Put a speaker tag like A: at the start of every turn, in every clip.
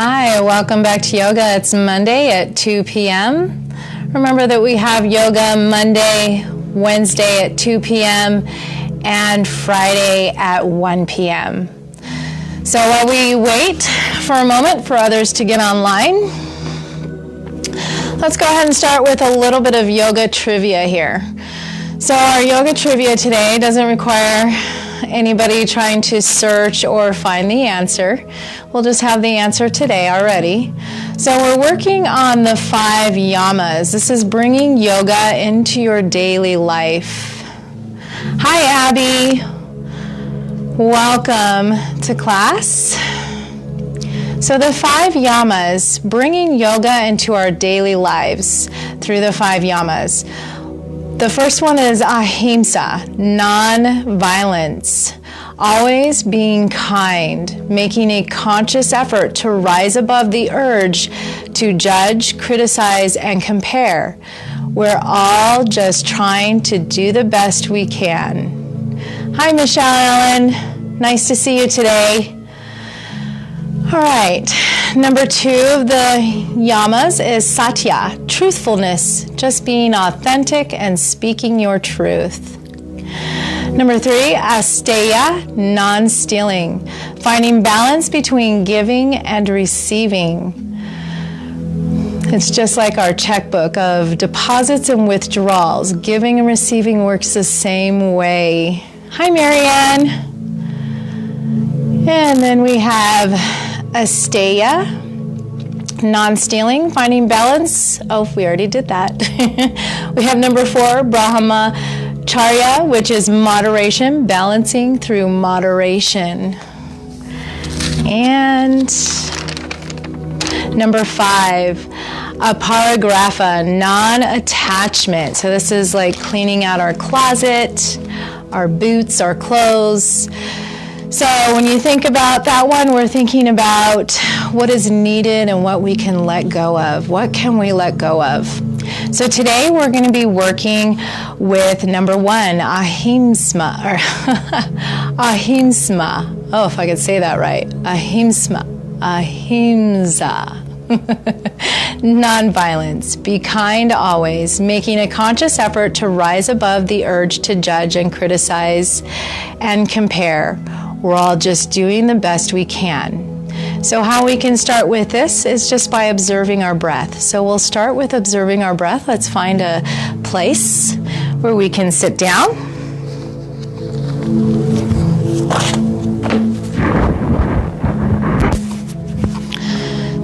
A: Hi, welcome back to yoga. It's Monday at 2 p.m. Remember that we have yoga Monday, Wednesday at 2 p.m. and Friday at 1 p.m. So while we wait for a moment for others to get online, let's go ahead and start with a little bit of yoga trivia here. So our yoga trivia today doesn't require anybody trying to search or find the answer. We'll just have the answer today already. So we're working on the 5 yamas. This is bringing yoga into your daily life. Hi, Abby. Welcome to class. So the 5 yamas, bringing yoga into our daily lives through the 5 yamas. The first one is Ahimsa, non-violence. Always being kind, making a conscious effort to rise above the urge to judge, criticize, and compare. We're all just trying to do the best we can. Hi, Michelle Ellen. Nice to see you today. All right, number 2 of the yamas is Satya, truthfulness, just being authentic and speaking your truth. Number 3, Asteya, non-stealing, finding balance between giving and receiving. It's just like our checkbook of deposits and withdrawals. Giving and receiving works the same way. Hi, Marianne. And then we have Asteya, non-stealing, finding balance. Oh, we already did that. We have number 4, Brahmacharya, which is moderation, balancing through moderation. And number 5, apari-gra-ha, non-attachment. So this is like cleaning out our closet, our boots, our clothes. So when you think about that one, we're thinking about what is needed and what we can let go of. What can we let go of? So today we're going to be working with number 1, Ahimsa, or Ahimsa. Oh, if I could say that right. Ahimsa. Non-violence. Be kind always, making a conscious effort to rise above the urge to judge and criticize and compare. We're all just doing the best we can. So how we can start with this is just by observing our breath. So we'll start with observing our breath. Let's find a place where we can sit down.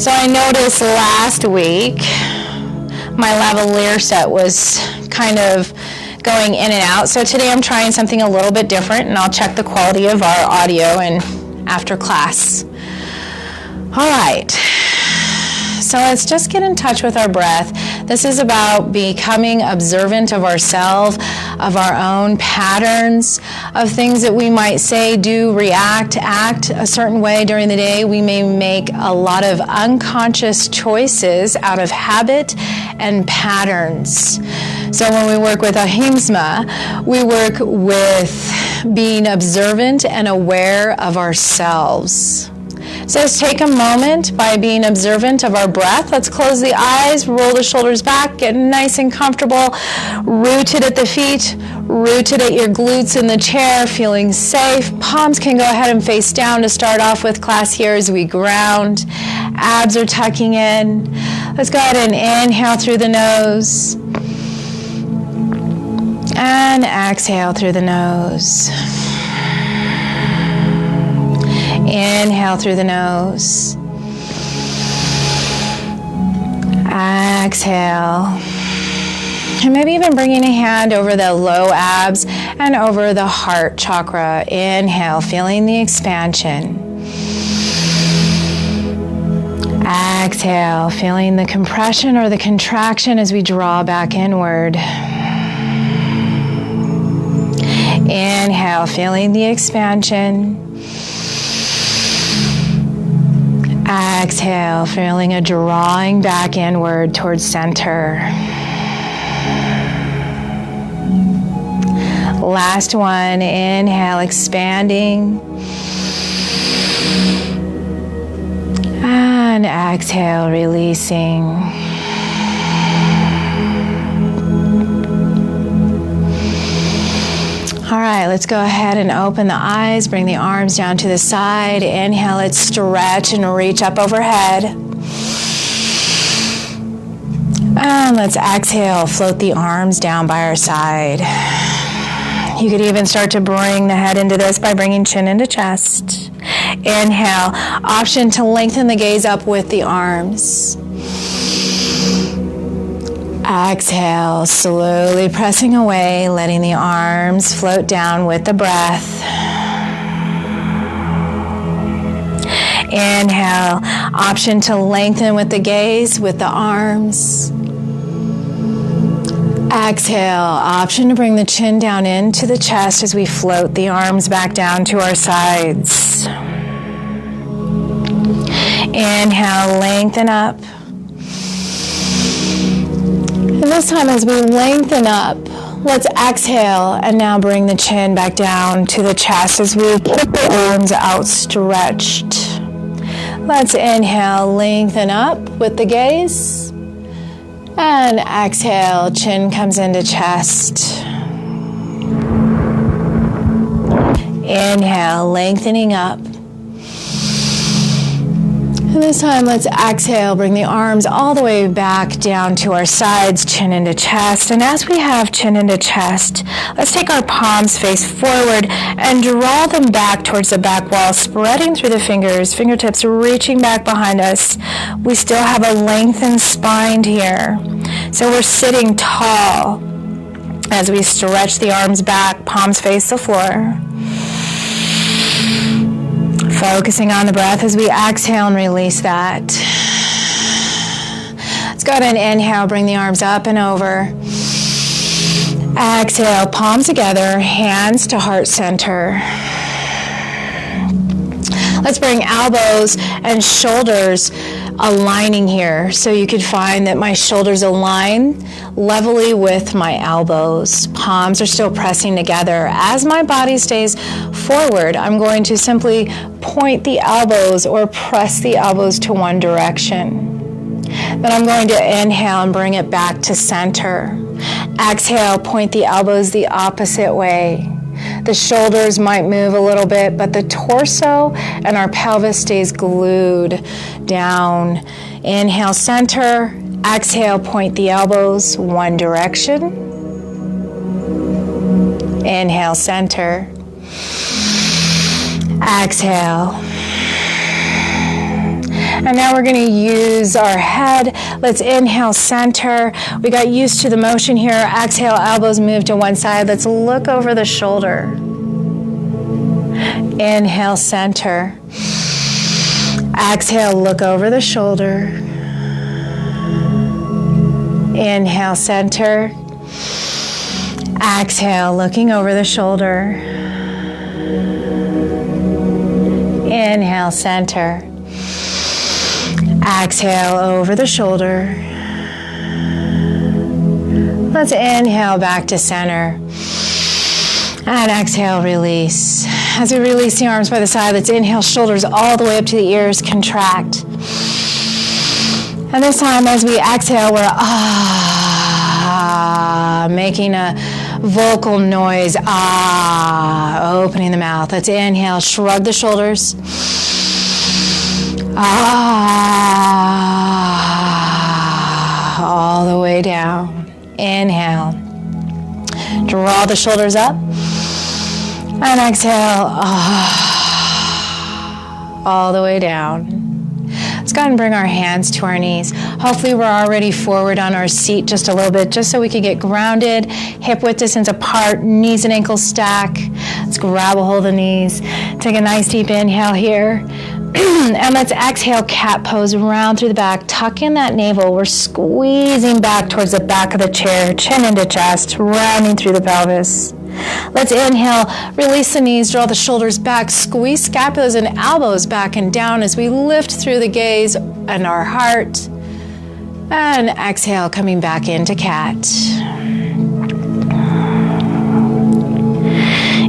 A: So I noticed last week my lavalier set was kind of going in and out. So today I'm trying something a little bit different, and I'll check the quality of our audio and after class. All right, so let's just get in touch with our breath. This is about becoming observant of ourselves, of our own patterns, of things that we might say, do, react, act a certain way during the day. We may make a lot of unconscious choices out of habit and patterns. So when we work with Ahimsa, we work with being observant and aware of ourselves. So let's take a moment by being observant of our breath. Let's close the eyes, roll the shoulders back, get nice and comfortable, rooted at the feet, rooted at your glutes in the chair, feeling safe. Palms can go ahead and face down to start off with class here as we ground. Abs are tucking in. Let's go ahead and inhale through the nose. And exhale through the nose. Inhale through the nose. Exhale. And maybe even bringing a hand over the low abs and over the heart chakra. Inhale, feeling the expansion. Exhale, feeling the compression or the contraction as we draw back inward. Inhale, feeling the expansion. Exhale, feeling a drawing back inward towards center. Last one, inhale, expanding. And And exhale, releasing. All right, let's go ahead and open the eyes. Bring the arms down to the side. Inhale, let's stretch and reach up overhead. And let's exhale, float the arms down by our side. You could even start to bring the head into this by bringing chin into chest. Inhale, option to lengthen the gaze up with the arms. Exhale, slowly pressing away, letting the arms float down with the breath. Inhale, option to lengthen with the gaze with the arms. Exhale, option to bring the chin down into the chest as we float the arms back down to our sides. Inhale, lengthen up. And this time as we lengthen up, let's exhale and now bring the chin back down to the chest as we keep the arms outstretched. Let's inhale, lengthen up with the gaze. And exhale, chin comes into chest. Inhale, lengthening up. And this time, let's exhale, bring the arms all the way back down to our sides, chin into chest. And as we have chin into chest, let's take our palms face forward and draw them back towards the back wall, spreading through the fingers, fingertips reaching back behind us. We still have a lengthened spine here. So we're sitting tall as we stretch the arms back, palms face the floor. Focusing on the breath as we exhale and release that. Let's go ahead and inhale, bring the arms up and over. Exhale, palms together, hands to heart center. Let's bring elbows and shoulders aligning here. So you could find that my shoulders align levelly with my elbows. Palms are still pressing together. As my body stays forward, I'm going to simply point the elbows or press the elbows to one direction. Then I'm going to inhale and bring it back to center. Exhale, point the elbows the opposite way. The shoulders might move a little bit, but the torso and our pelvis stays glued down. Inhale, center. Exhale, point the elbows one direction. Inhale, center. Exhale. And now we're going to use our head. Let's inhale, center. We got used to the motion here. Exhale, elbows move to one side. Let's look over the shoulder. Inhale, center. Exhale, look over the shoulder. Inhale, center. Exhale, looking over the shoulder. Inhale, center. Exhale over the shoulder. Let's inhale back to center. And exhale, release. As we release the arms by the side, let's inhale, shoulders all the way up to the ears, contract. And this time as we exhale, we're making a vocal noise, opening the mouth. Let's inhale, shrug the shoulders. All the way down. Inhale. Draw the shoulders up. And exhale. All the way down. Let's go ahead and bring our hands to our knees. Hopefully we're already forward on our seat just a little bit, just so we can get grounded. Hip width distance apart, knees and ankles stack. Let's grab a hold of the knees. Take a nice deep inhale here. And let's exhale, cat pose, round through the back, tuck in that navel. We're squeezing back towards the back of the chair, chin into chest, rounding through the pelvis. Let's inhale, release the knees, draw the shoulders back, squeeze scapulas and elbows back and down as we lift through the gaze and our heart. And exhale, coming back into cat.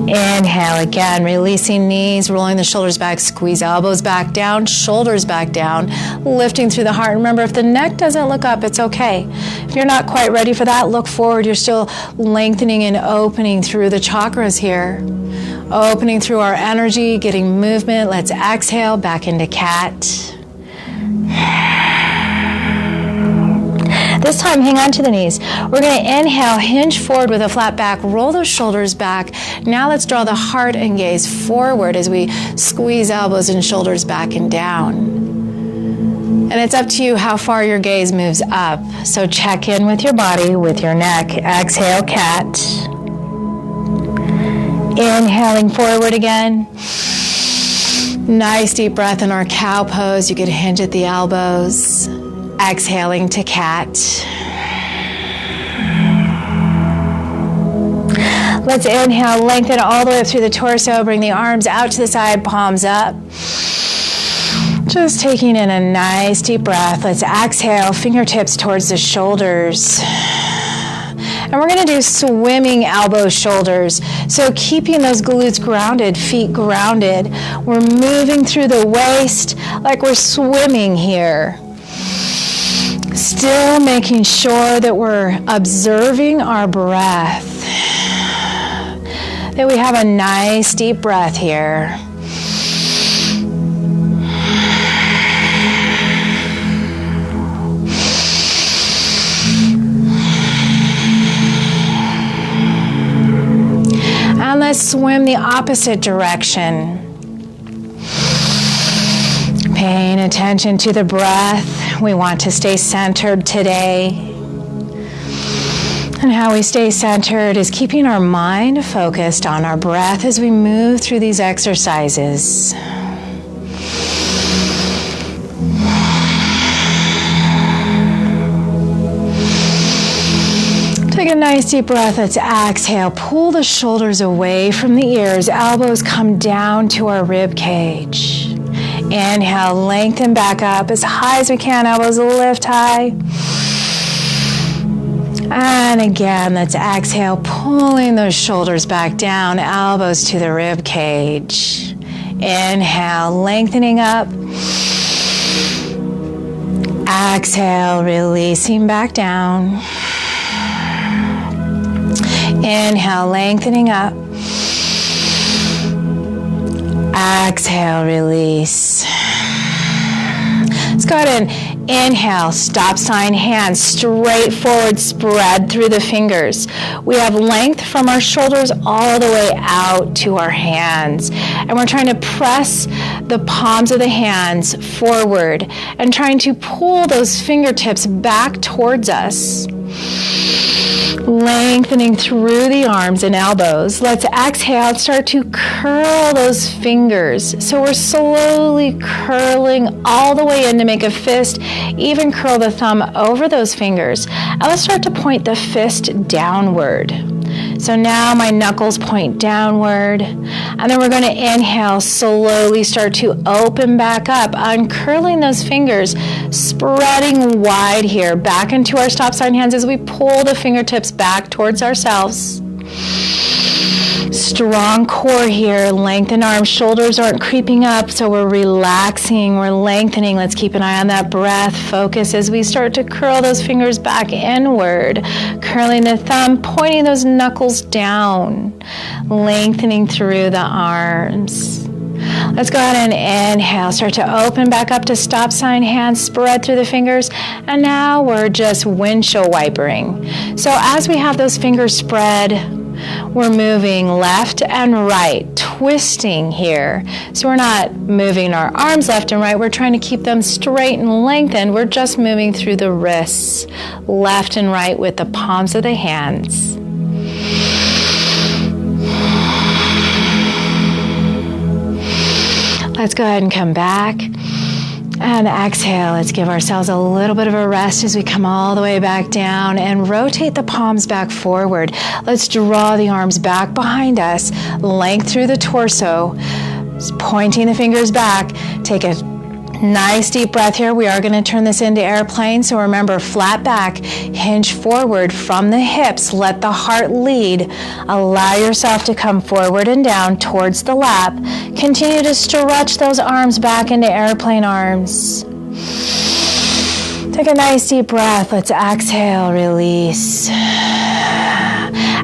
A: Inhale again, releasing knees, rolling the shoulders back, squeeze elbows back down, shoulders back down, lifting through the heart. Remember, if the neck doesn't look up, it's okay. If you're not quite ready for that, look forward. You're still lengthening and opening through the chakras here. Opening through our energy, getting movement. Let's exhale back into cat. This time, hang on to the knees. We're going to inhale, hinge forward with a flat back, roll those shoulders back. Now let's draw the heart and gaze forward as we squeeze elbows and shoulders back and down. And it's up to you how far your gaze moves up. So check in with your body, with your neck. Exhale, cat. Inhaling forward again. Nice deep breath in our cow pose. You could hinge at the elbows. Exhaling to cat. Let's inhale, lengthen all the way up through the torso, bring the arms out to the side, palms up. Just taking in a nice deep breath. Let's exhale, fingertips towards the shoulders. And we're going to do swimming elbow shoulders. So keeping those glutes grounded, feet grounded. We're moving through the waist like we're swimming here. Still making sure that we're observing our breath. That we have a nice deep breath here. And let's swim the opposite direction. Paying attention to the breath. We want to stay centered today. And how we stay centered is keeping our mind focused on our breath as we move through these exercises. Take a nice deep breath. Let's exhale. Pull the shoulders away from the ears. Elbows come down to our rib cage. Inhale, lengthen back up as high as we can. Elbows lift high. And again, let's exhale, pulling those shoulders back down, elbows to the rib cage. Inhale, lengthening up. Exhale, releasing back down. Inhale, lengthening up. Exhale, release. Let's go ahead and inhale, stop sign hands, straight forward, spread through the fingers. We have length from our shoulders all the way out to our hands. And we're trying to press the palms of the hands forward and trying to pull those fingertips back towards us. Lengthening through the arms and elbows. Let's exhale and start to curl those fingers. So we're slowly curling all the way in to make a fist. Even curl the thumb over those fingers. And let's start to point the fist downward. So now my knuckles point downward. And then we're going to inhale, slowly start to open back up, uncurling those fingers, spreading wide here, back into our stop sign hands as we pull the fingertips back towards ourselves. Strong core here, lengthen arms, shoulders aren't creeping up, so we're relaxing, we're lengthening. Let's keep an eye on that breath. Focus as we start to curl those fingers back inward, curling the thumb, pointing those knuckles down, lengthening through the arms. Let's go ahead and inhale, start to open back up to stop sign hands, spread through the fingers, and now we're just windshield wipering. So as we have those fingers spread, we're moving left and right, twisting here. So we're not moving our arms left and right. We're trying to keep them straight and lengthened. We're just moving through the wrists, left and right with the palms of the hands. Let's go ahead and come back. And exhale, let's give ourselves a little bit of a rest as we come all the way back down and rotate the palms back forward. Let's draw the arms back behind us, length through the torso, pointing the fingers back. Take a Nice deep breath here. We are going to turn this into airplane. So remember, flat back, hinge forward from the hips. Let the heart lead. Allow yourself to come forward and down towards the lap. Continue to stretch those arms back into airplane arms. Take a nice deep breath. Let's exhale, release.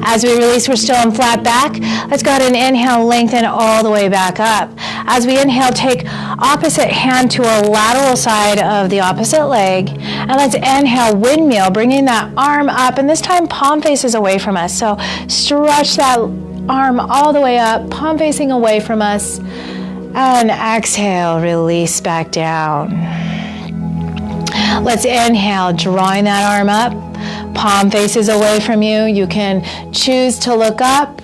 A: As we release, we're still in flat back. Let's go ahead and inhale, lengthen all the way back up. As we inhale, take opposite hand to a lateral side of the opposite leg. And let's inhale, windmill, bringing that arm up. And this time, palm faces away from us. So stretch that arm all the way up, palm facing away from us. And exhale, release back down. Let's inhale, drawing that arm up. Palm faces away from you. You can choose to look up,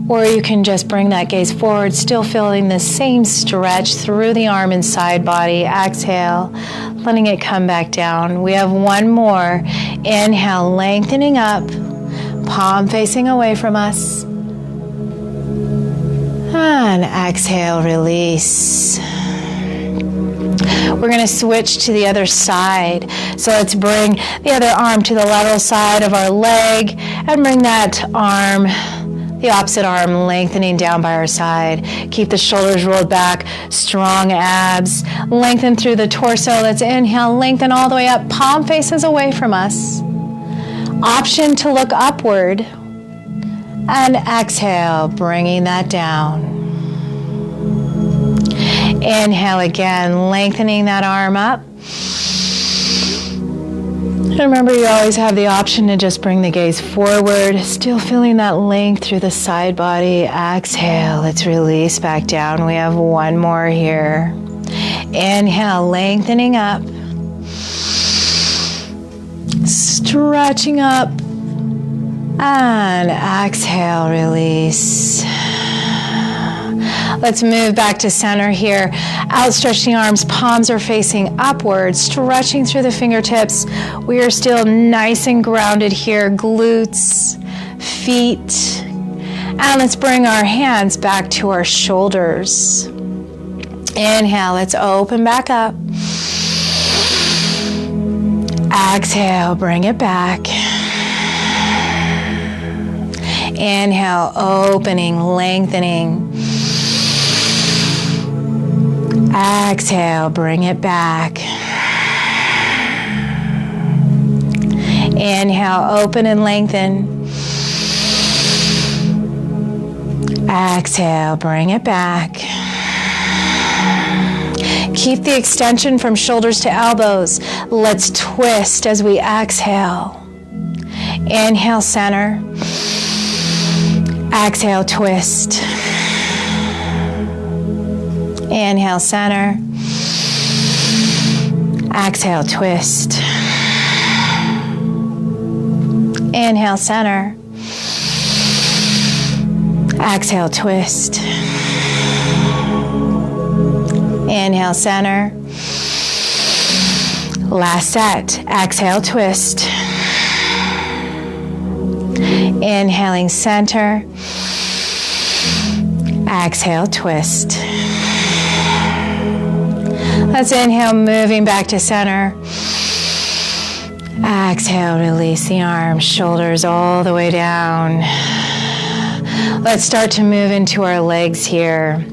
A: or you can just bring that gaze forward, still feeling the same stretch through the arm and side body. Exhale, letting it come back down. We have one more. Inhale, lengthening up, palm facing away from us. And exhale, release. We're going to switch to the other side. So let's bring the other arm to the lateral side of our leg and bring that arm, the opposite arm, lengthening down by our side. Keep the shoulders rolled back, strong abs. Lengthen through the torso. Let's inhale, lengthen all the way up, palm faces away from us. Option to look upward. And exhale, bringing that down. Inhale again, lengthening that arm up. And remember, you always have the option to just bring the gaze forward, still feeling that length through the side body. Exhale, let's release back down. We have one more here. Inhale, lengthening up. Stretching up. And exhale, release. Let's move back to center here. Outstretching arms, palms are facing upward, stretching through the fingertips. We are still nice and grounded here. Glutes, feet. And let's bring our hands back to our shoulders. Inhale, let's open back up. Exhale, bring it back. Inhale, opening, lengthening. Exhale, bring it back. Inhale, open and lengthen. Exhale, bring it back. Keep the extension from shoulders to elbows. Let's twist as we exhale. Inhale, center. Exhale, twist. Inhale, center. Exhale, twist. Inhale, center. Exhale, twist. Inhale, center. Last set. Exhale, twist. Inhaling, center. Exhale, twist. Let's inhale, moving back to center. Exhale, release the arms, shoulders all the way down. Let's start to move into our legs here.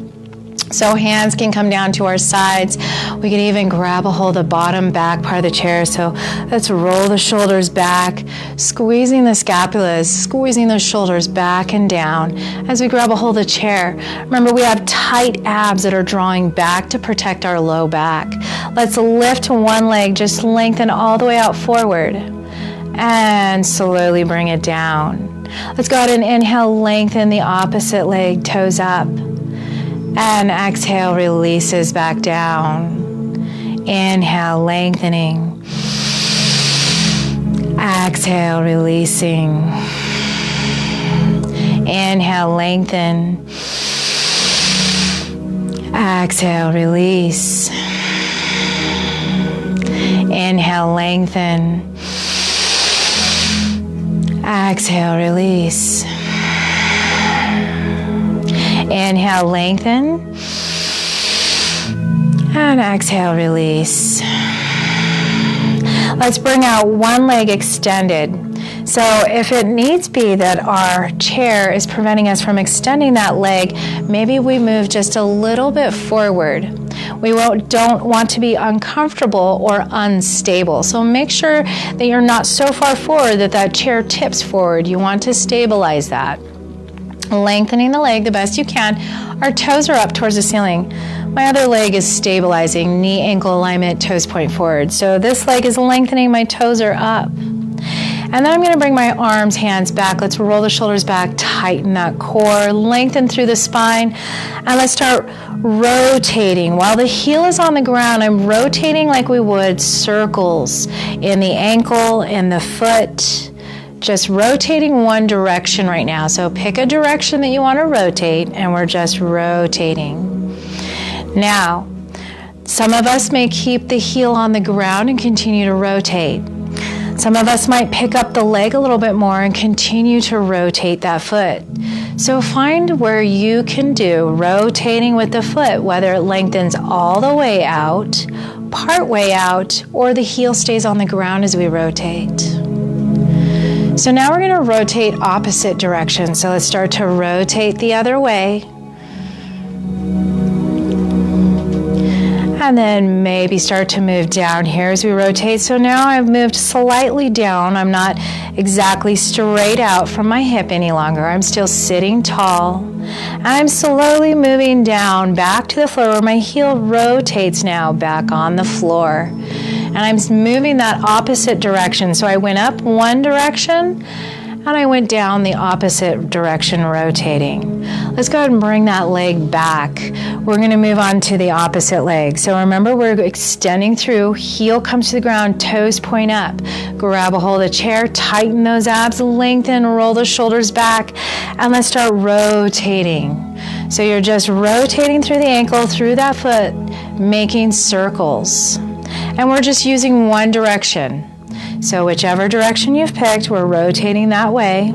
A: So hands can come down to our sides. We can even grab a hold of the bottom back part of the chair. So let's roll the shoulders back, squeezing the scapulas, squeezing those shoulders back and down as we grab a hold of the chair. Remember, we have tight abs that are drawing back to protect our low back. Let's lift one leg, just lengthen all the way out forward and slowly bring it down. Let's go ahead and inhale, lengthen the opposite leg, toes up. And exhale, releases back down. Inhale, lengthening. Exhale, releasing. Inhale, lengthen. Exhale, release. Inhale, lengthen. Exhale, release. Inhale, lengthen. And exhale, release. Let's bring out one leg extended. So if it needs be that our chair is preventing us from extending that leg, maybe we move just a little bit forward. We don't want to be uncomfortable or unstable. So make sure that you're not so far forward that that chair tips forward. You want to stabilize that. Lengthening the leg the best you can. Our toes are up towards the ceiling. My other leg is stabilizing, knee ankle alignment, toes point forward. So this leg is lengthening, my toes are up. And then I'm going to bring my arms, hands back. Let's roll the shoulders back, tighten that core, lengthen through the spine, and let's start rotating. While the heel is on the ground, I'm rotating like we would circles in the ankle, in the foot, just rotating one direction right now. So pick a direction that you want to rotate, and we're just rotating. Now, some of us may keep the heel on the ground and continue to rotate. Some of us might pick up the leg a little bit more and continue to rotate that foot. So find where you can do rotating with the foot, whether it lengthens all the way out, part way out, or the heel stays on the ground as we rotate. So now we're going to rotate opposite direction. So let's start to rotate the other way. And then maybe start to move down here as we rotate. So now I've moved slightly down. I'm not exactly straight out from my hip any longer. I'm still sitting tall. I'm slowly moving down back to the floor where my heel rotates now back on the floor. And I'm moving that opposite direction. So I went up one direction and I went down the opposite direction, rotating. Let's go ahead and bring that leg back. We're going to move on to the opposite leg. So remember, we're extending through, heel comes to the ground, toes point up. Grab a hold of the chair, tighten those abs, lengthen, roll the shoulders back, and let's start rotating. So you're just rotating through the ankle, through that foot, making circles. And we're just using one direction. So whichever direction you've picked, we're rotating that way.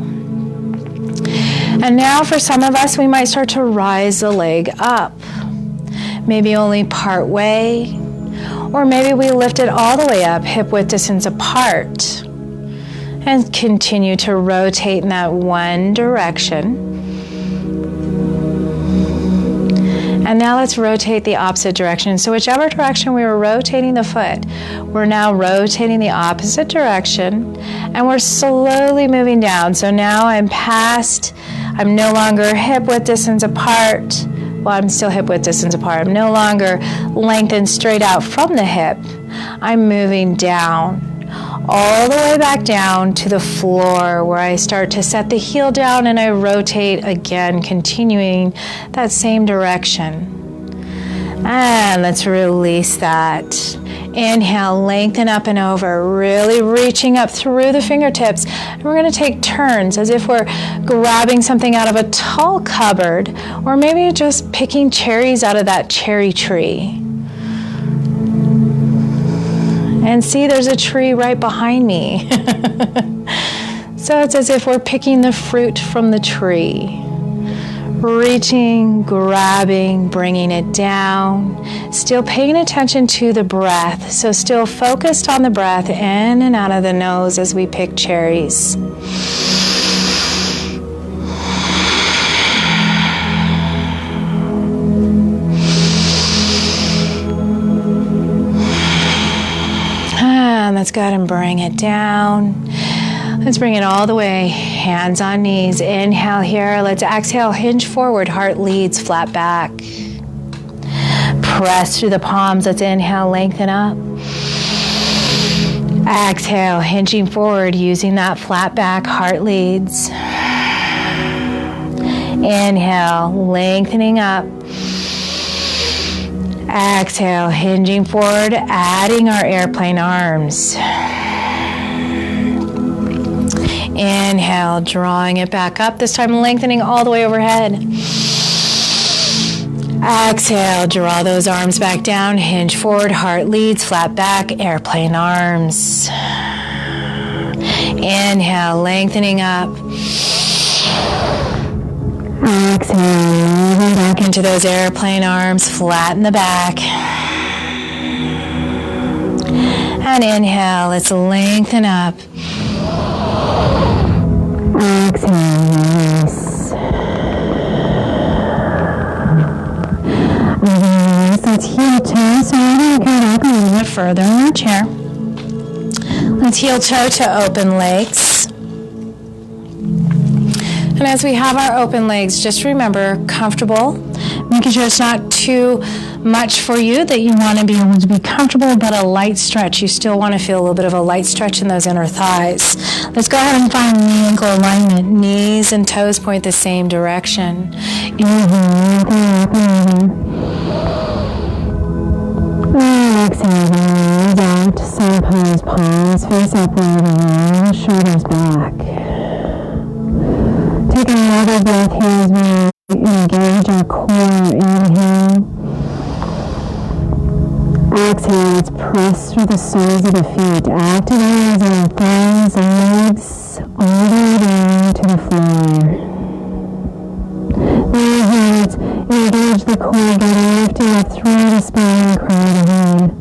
A: And now for some of us, we might start to rise the leg up. Maybe only part way, or maybe we lift it all the way up, hip width distance apart, and continue to rotate in that one direction. And now let's rotate the opposite direction. So whichever direction we were rotating the foot, we're now rotating the opposite direction, and we're slowly moving down. So now I'm no longer hip width distance apart. Well, I'm still hip width distance apart. I'm no longer lengthened straight out from the hip. I'm moving down, all the way back down to the floor where I start to set the heel down and I rotate again, continuing that same direction. And let's release that. Inhale, lengthen up and over, really reaching up through the fingertips. And we're going to take turns as if we're grabbing something out of a tall cupboard, or maybe just picking cherries out of that cherry tree. And see, there's a tree right behind me. So it's as if we're picking the fruit from the tree. Reaching, grabbing, bringing it down. Still paying attention to the breath. So still focused on the breath in and out of the nose as we pick cherries. And let's go ahead and bring it down. Let's bring it all the way, hands on knees. Inhale here. Let's exhale, hinge forward, heart leads, flat back. Press through the palms. Let's inhale, lengthen up. Exhale, hinging forward, using that flat back, heart leads. Inhale, lengthening up. Exhale, hinging forward, adding our airplane arms. Inhale, drawing it back up, this time lengthening all the way overhead. Exhale, draw those arms back down, hinge forward, heart leads, flat back, airplane arms. Inhale, lengthening up. Exhale, moving back into those airplane arms, flatten the back. And inhale, let's lengthen up. Exhale, release. Release. Let's heel toe, so we're going to go back a little bit further in our chair. Let's heel toe to open legs. And as we have our open legs, just remember, comfortable, making sure it's not too much for you, that you want to be able to be comfortable, but a light stretch. You still want to feel a little bit of a light stretch in those inner thighs. Let's go ahead and find knee ankle alignment. Knees and toes point the same direction. Inhale, exhale, raise out to side pose, palms face upward, shoulders back. Take another breath here as we engage our core. Inhale. Exhale, let's press through the soles of the feet. Activate our thighs and legs all the way down to the floor. Inhale, let's engage the core, getting lifted up through the spine and crown of the head.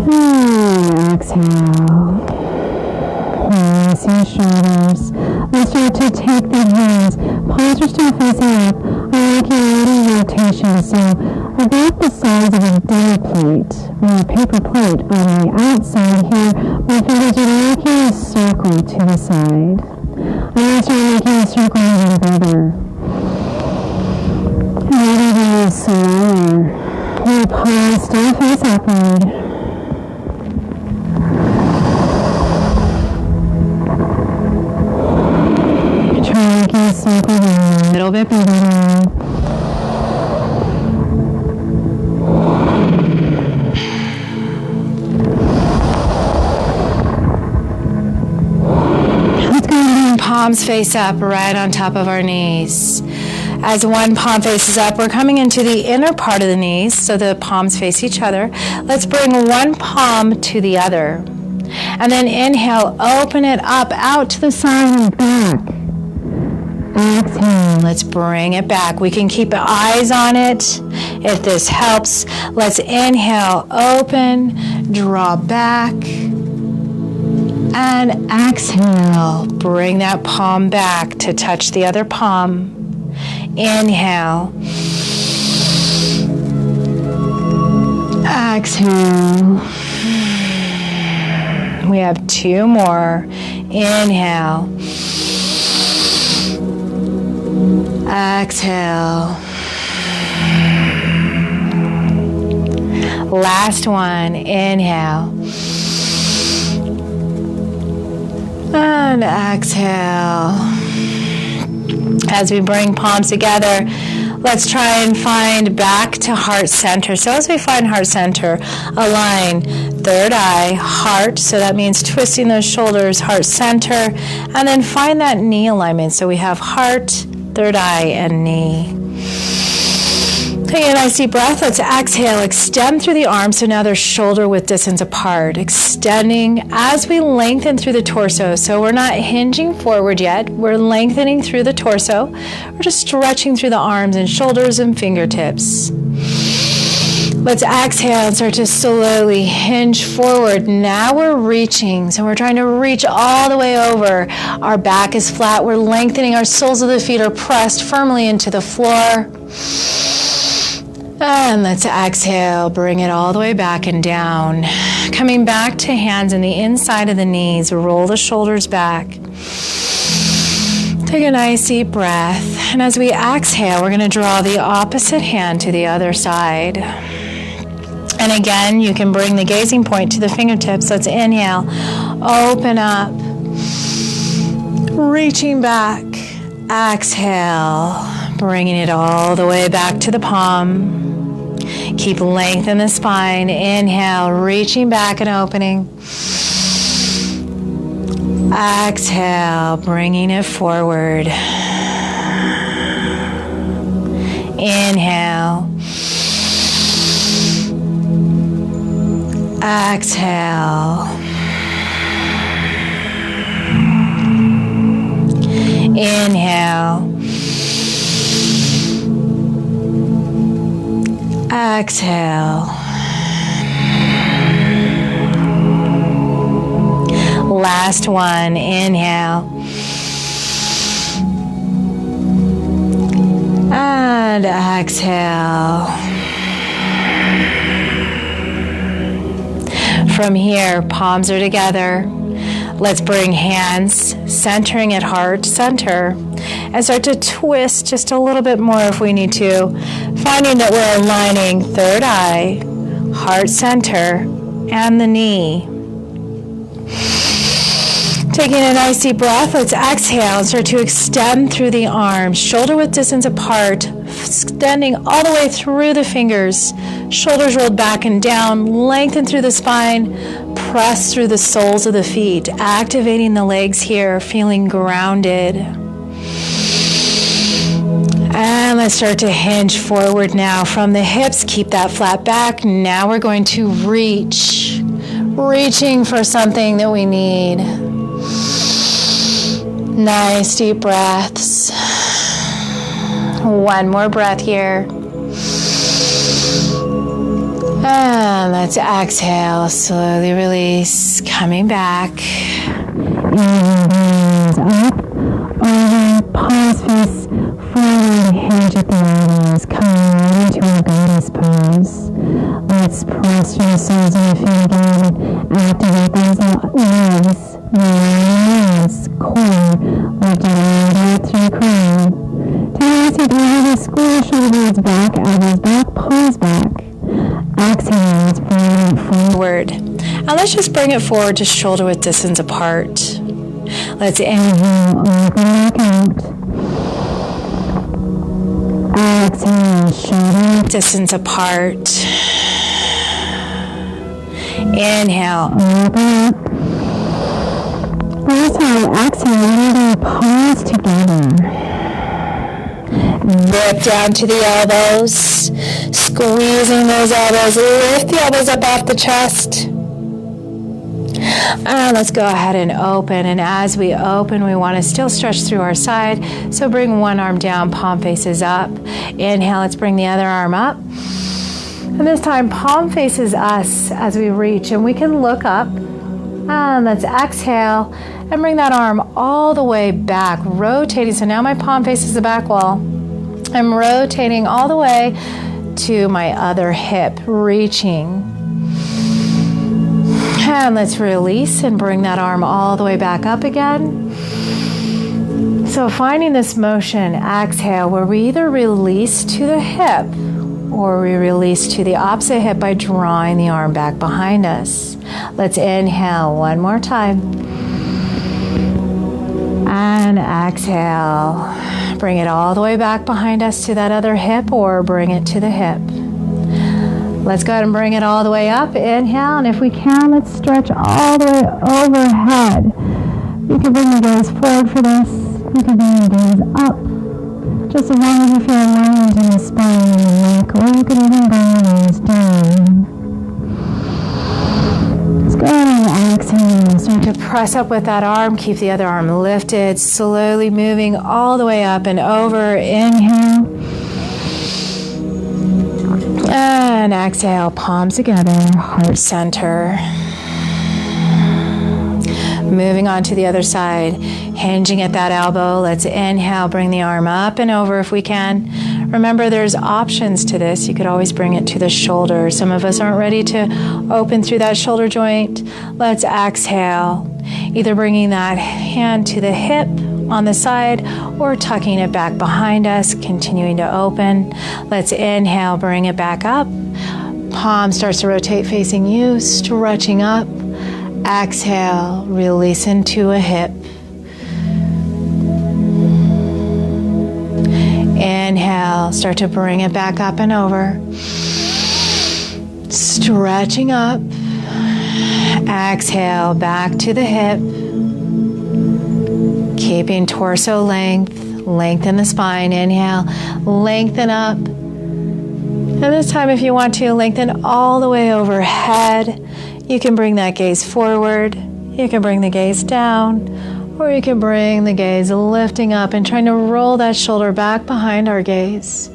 A: And exhale. Release your shoulders. Let's start to take the hands. Palms are still facing up. I like your little rotation. So about the size of a dinner plate or a paper plate on the outside here, my fingers are making a circle to the side. I'm going to start making a circle over the other. And everything is slower. Your palms still face upward. Circle a little bit bigger now. Let's go ahead and palms face up right on top of our knees. As one palm faces up, we're coming into the inner part of the knees, so the palms face each other. Let's bring one palm to the other. And then inhale, open it up out to the side and back. Exhale, let's bring it back. We can keep eyes on it if this helps. Let's inhale, open, draw back, and exhale. Bring that palm back to touch the other palm. Inhale. Exhale. We have two more. Inhale. Exhale. Last one. Inhale. And exhale. As we bring palms together, let's try and find back to heart center. So as we find heart center, align third eye, heart, so that means twisting those shoulders, heart center, and then find that knee alignment. So we have heart, third eye, and knee. Taking a nice deep breath, let's exhale, extend through the arms, so now they're shoulder width distance apart, extending as we lengthen through the torso. So we're not hinging forward yet, we're lengthening through the torso. We're just stretching through the arms and shoulders and fingertips. Let's exhale and start to slowly hinge forward. Now we're reaching, so we're trying to reach all the way over. Our back is flat, we're lengthening, our soles of the feet are pressed firmly into the floor. And let's exhale, bring it all the way back and down. Coming back to hands in the inside of the knees, roll the shoulders back. Take a nice deep breath. And as we exhale, we're going to draw the opposite hand to the other side. And again, you can bring the gazing point to the fingertips. Let's inhale, open up, reaching back. Exhale, bringing it all the way back to the palm. Keep length in the spine. Inhale, reaching back and opening. Exhale, bringing it forward. Inhale. Exhale. Inhale. Exhale. Last one. Inhale. And exhale. From here, palms are together. Let's bring hands centering at heart center and start to twist just a little bit more if we need to, finding that we're aligning third eye, heart center, and the knee. Taking a nice deep breath, let's exhale and start to extend through the arms, shoulder width distance apart, extending all the way through the fingers, shoulders rolled back and down, lengthen through the spine, press through the soles of the feet, activating the legs here, feeling grounded. And let's start to hinge forward now from the hips. Keep that flat back. Now we're going to reaching for something that we need. Nice deep breaths. One more breath here. And let's exhale. Slowly release. Coming back. And up. Over. Palms face forward. Hinge at the elbows. Come into a goddess pose. Let's press through the soles of the feet again. Activate those legs. Knees, core, lifting all the way through the crown. Take a seat over, square shoulder blades back, elbows back, palms back. Exhale, let's bring it forward. And let's just bring it forward to shoulder width distance apart. Let's inhale, open back out. Exhale, shoulder width distance apart. Inhale, open up. Last time, exhale, leave our palms together. Lift down to the elbows, squeezing those elbows. Lift the elbows up off the chest. And let's go ahead and open. And as we open, we want to still stretch through our side. So bring one arm down, palm faces up. Inhale, let's bring the other arm up. And this time, palm faces us as we reach. And we can look up. And let's exhale and bring that arm all the way back, rotating. So now my palm faces the back wall. I'm rotating all the way to my other hip, reaching. And let's release and bring that arm all the way back up again. So finding this motion, exhale, where we either release to the hip or we release to the opposite hip by drawing the arm back behind us. Let's inhale one more time. And exhale. Bring it all the way back behind us to that other hip or bring it to the hip. Let's go ahead and bring it all the way up. Inhale, and if we can, let's stretch all the way overhead. You can bring the gaze forward for this. You can bring the gaze up. Just as long as you feel aligned in the spine and the neck, or you can even bring the gaze down. Let's go ahead and exhale. Start to press up with that arm. Keep the other arm lifted. Slowly moving all the way up and over. Inhale. And exhale. Palms together. Heart center. Moving on to the other side. Hinging at that elbow. Let's inhale. Bring the arm up and over if we can. Remember, there's options to this. You could always bring it to the shoulder. Some of us aren't ready to open through that shoulder joint. Let's exhale. Either bringing that hand to the hip on the side or tucking it back behind us, continuing to open. Let's inhale, bring it back up. Palm starts to rotate facing you, stretching up. Exhale, release into a hip. Inhale, start to bring it back up and over. Stretching up. Exhale, back to the hip. Keeping torso length. Lengthen the spine. Inhale, lengthen up. And this time, if you want to, lengthen all the way overhead. You can bring that gaze forward. You can bring the gaze down. Or you can bring the gaze lifting up and trying to roll that shoulder back behind our gaze.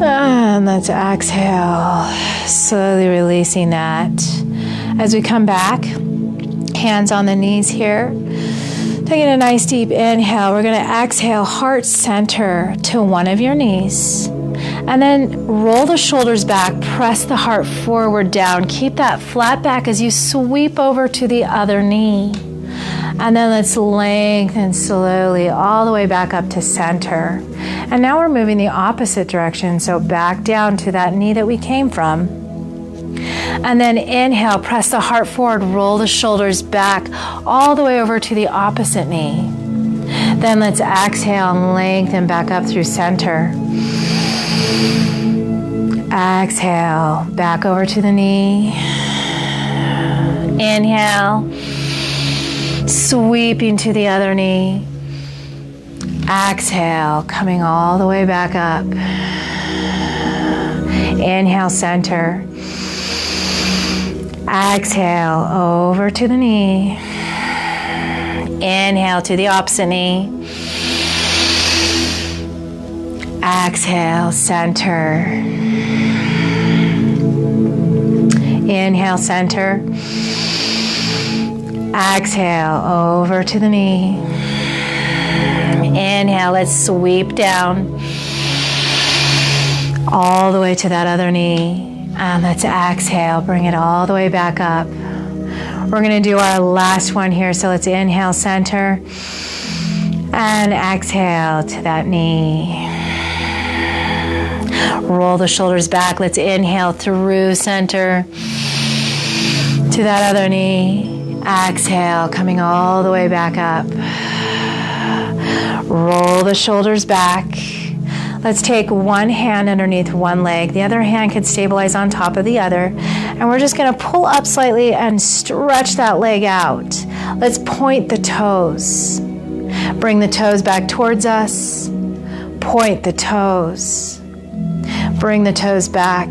A: And And let's exhale, slowly releasing that. As we come back, hands on the knees here. Taking a nice deep inhale, we're going to exhale, heart center to one of your knees. And then roll the shoulders back, press the heart forward down. Keep that flat back as you sweep over to the other knee. And then let's lengthen slowly all the way back up to center. And now we're moving the opposite direction, so back down to that knee that we came from. And then inhale, press the heart forward, roll the shoulders back all the way over to the opposite knee. Then let's exhale and lengthen back up through center. Exhale, back over to the knee. Inhale, sweeping to the other knee. Exhale, coming all the way back up. Inhale, center. Exhale, over to the knee. Inhale to the opposite knee. Exhale, center. Inhale, center. Exhale, over to the knee. Inhale, let's sweep down all the way to that other knee. And let's exhale, bring it all the way back up. We're going to do our last one here. So let's inhale, center. And exhale to that knee. Roll the shoulders back. Let's inhale through center to that other knee. Exhale, coming all the way back up. Roll the shoulders back. Let's take one hand underneath one leg. The other hand can stabilize on top of the other. And we're just going to pull up slightly and stretch that leg out. Let's point the toes. Bring the toes back towards us. Point the toes. Bring the toes back.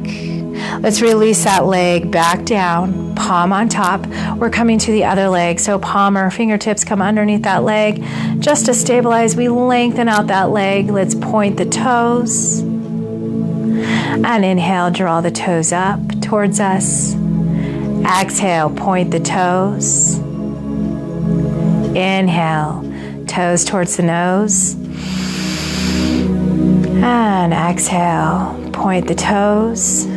A: Let's release that leg back down, palm on top. We're coming to the other leg. So palm or fingertips come underneath that leg. Just to stabilize, we lengthen out that leg. Let's point the toes. And inhale, draw the toes up towards us. Exhale, point the toes. Inhale, toes towards the nose. And exhale, point the toes.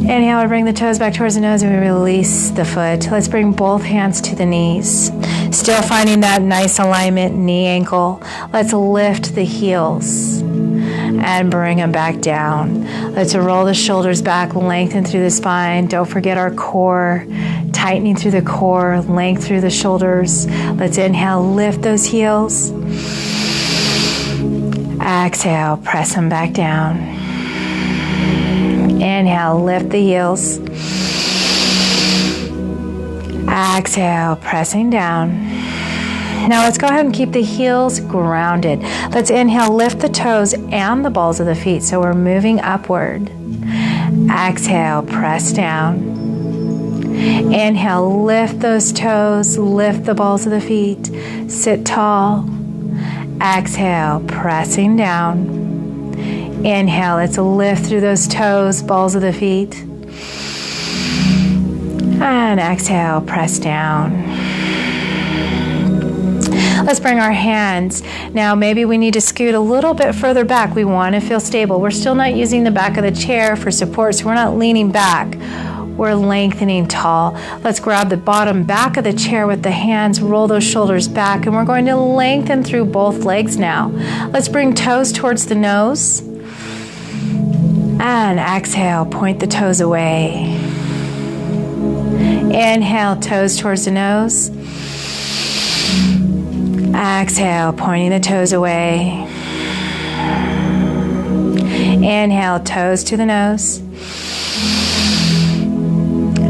A: Inhale, we bring the toes back towards the nose and we release the foot. Let's bring both hands to the knees. Still finding that nice alignment, knee, ankle. Let's lift the heels and bring them back down. Let's roll the shoulders back, lengthen through the spine. Don't forget our core, tightening through the core, length through the shoulders. Let's inhale, lift those heels. Exhale, press them back down. Inhale, lift the heels. Exhale, pressing down. Now let's go ahead and keep the heels grounded. Let's inhale, lift the toes and the balls of the feet. So we're moving upward. Exhale, press down. Inhale, lift those toes, lift the balls of the feet. Sit tall. Exhale, pressing down. Inhale, let's lift through those toes, balls of the feet. And exhale, press down. Let's bring our hands. Now maybe we need to scoot a little bit further back. We want to feel stable. We're still not using the back of the chair for support, so we're not leaning back. We're lengthening tall. Let's grab the bottom back of the chair with the hands, roll those shoulders back, and we're going to lengthen through both legs now. Let's bring toes towards the nose. And exhale, point the toes away. Inhale, toes towards the nose. Exhale, pointing the toes away. Inhale, toes to the nose.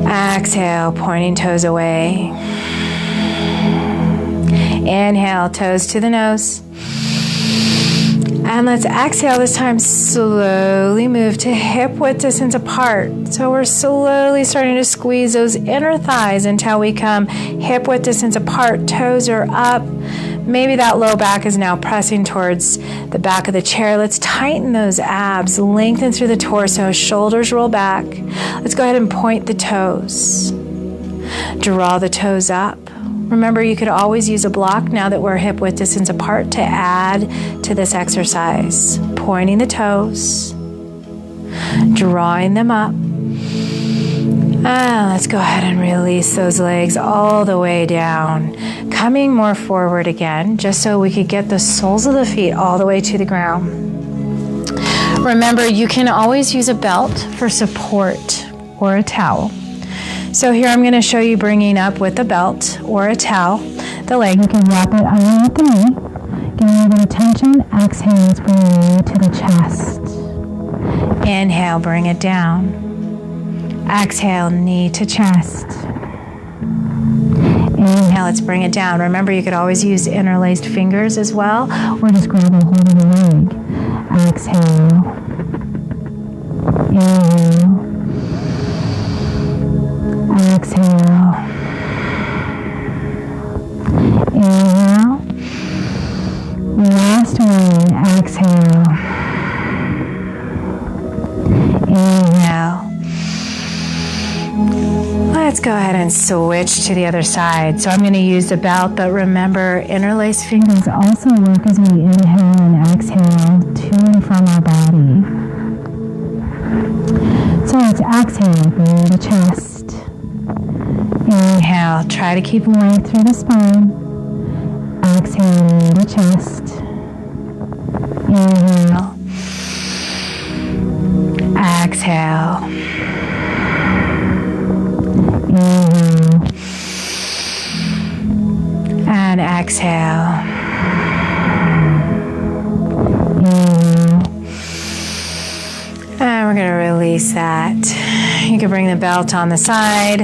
A: Exhale, pointing toes away. Inhale, toes to the nose. And let's exhale this time, slowly move to hip width distance apart. So we're slowly starting to squeeze those inner thighs until we come hip width distance apart. Toes are up, Maybe that low back is now pressing towards the back of the chair. Let's tighten those abs, lengthen through the torso, shoulders roll back. Let's go ahead and point the toes. Draw the toes up. Remember, you could always use a block now that we're hip width distance apart to add to this exercise. Pointing the toes, drawing them up. Let's go ahead and release those legs all the way down. Coming more forward again, just so we could get the soles of the feet all the way to the ground. Remember, you can always use a belt for support or a towel. So here I'm going to show you bringing up with a belt or a towel the leg. You can wrap it underneath the knee. Give a little bit of tension. Exhale, let's bring the knee to the chest. Inhale, bring it down. Exhale, knee to chest. Inhale, let's bring it down. Remember, you could always use interlaced fingers as well, or just grab a hold of the leg. Exhale. Inhale. Exhale. Inhale. Last one. Exhale. Inhale. Let's go ahead and switch to the other side. So I'm going to use the belt, but remember, interlaced fingers also work as we inhale and exhale to and from our body. So let's exhale, bring the chest. Inhale, try to keep length through the spine. Exhale, the chest. Inhale. Exhale. Inhale. And exhale. Inhale. And we're going to release that. You can bring the belt on the side.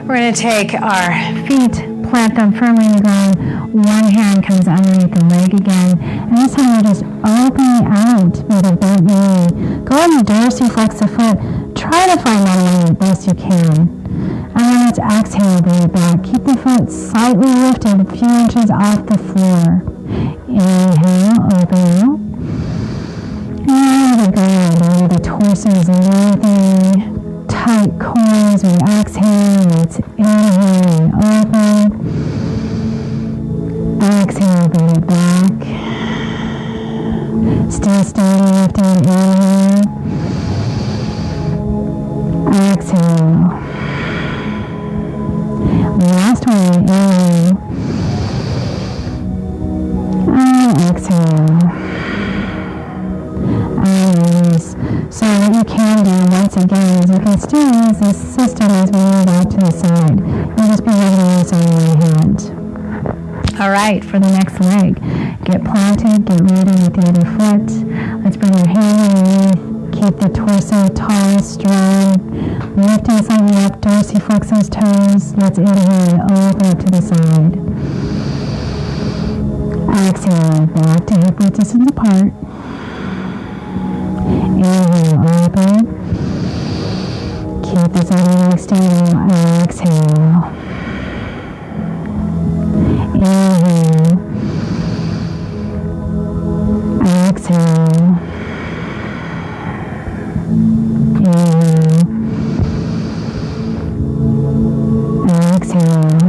A: We're going to take our feet, plant them firmly in the ground. One hand comes underneath the leg again. And this time we're just opening out with a bent knee. Go ahead and dorsiflex the foot. Try to find that line as best you can. And then let's exhale, bring it back. Keep the foot slightly lifted, a few inches off the floor. Inhale, open out. And go. The torso is lengthening. Tight core as we exhale. Let's inhale and open. Exhale, bring it back. Still standing, lifting. Inhale. Exhale. Last one, inhale. And exhale. And release. So what you can do once again is you can still use this system as we move out to the side. You'll just be holding this on one hand. All right, for the next leg, get planted, get ready with the other foot. Let's bring your hand underneath. Keep the torso tall, strong. Lifting slightly up, dorsiflex those toes. Let's inhale and open up to the side. Exhale, back to hip width distance apart. Inhale, open. Keep this other leg stable. Exhale. Inhale. Exhale. Inhale. Exhale.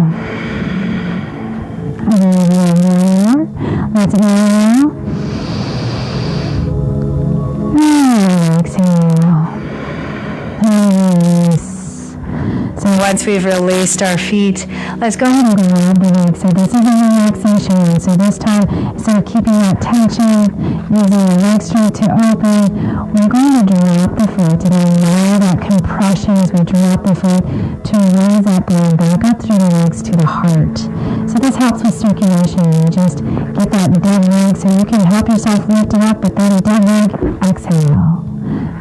A: Let's inhale. And exhale. Release. So once we've released our feet, let's go ahead and grab the legs. So this is a relaxation. So this time, instead of keeping that tension, using the leg strength to open, we're going to drop the foot and allow that compression as we drop the foot to raise that bone back up through the legs to the heart. So this helps with circulation. You just get that dead leg so you can help yourself lift it up, but then dead leg, exhale.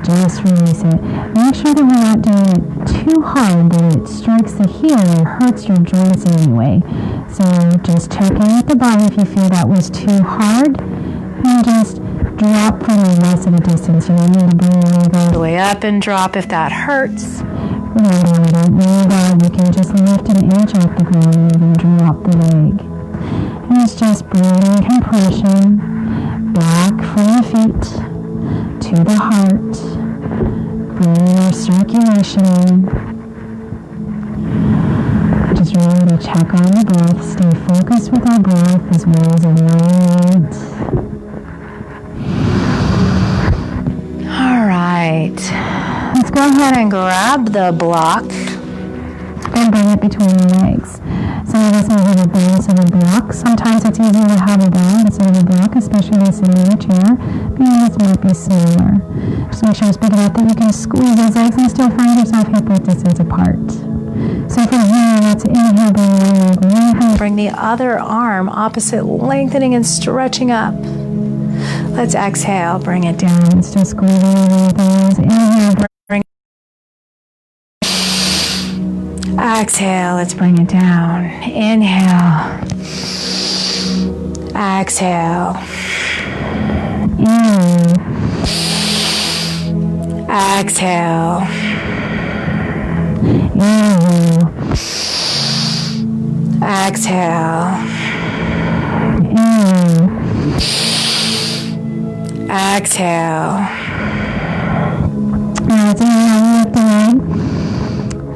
A: Just release it. Make sure that we're not doing it too hard that it strikes the heel or hurts your joints in any way. So just check in with the body if you feel that was too hard, and just drop from the rest of the distance. You don't need to bring your leg all the way up and drop if that hurts. Remember, we don't need that. You can just lift an inch off the ground and even drop the leg.
B: And it's just bringing compression back from the feet to the heart, bringing our circulation in. Just remember to check on the breath, stay focused with our breath as well as alignment.
A: All right. Let's go ahead and grab the block
B: and bring it between the legs. Some of us may have a balance of a block. Sometimes it's easier to have a balance instead of a block, especially when sitting in a chair. Because might be smaller. Just make sure it's big enough that you can squeeze those legs and still find yourself hip width distance apart. So from here, let's inhale, bring one leg, inhale.
A: Bring the other arm opposite, lengthening and stretching up. Let's exhale, bring it down.
B: Still squeezing the thighs. Inhale,
A: bring. Exhale, let's bring it down. Inhale. Exhale.
B: Inhale.
A: Exhale.
B: Inhale.
A: Exhale.
B: Inhale.
A: Exhale.
B: Now let's inhale, lift the leg.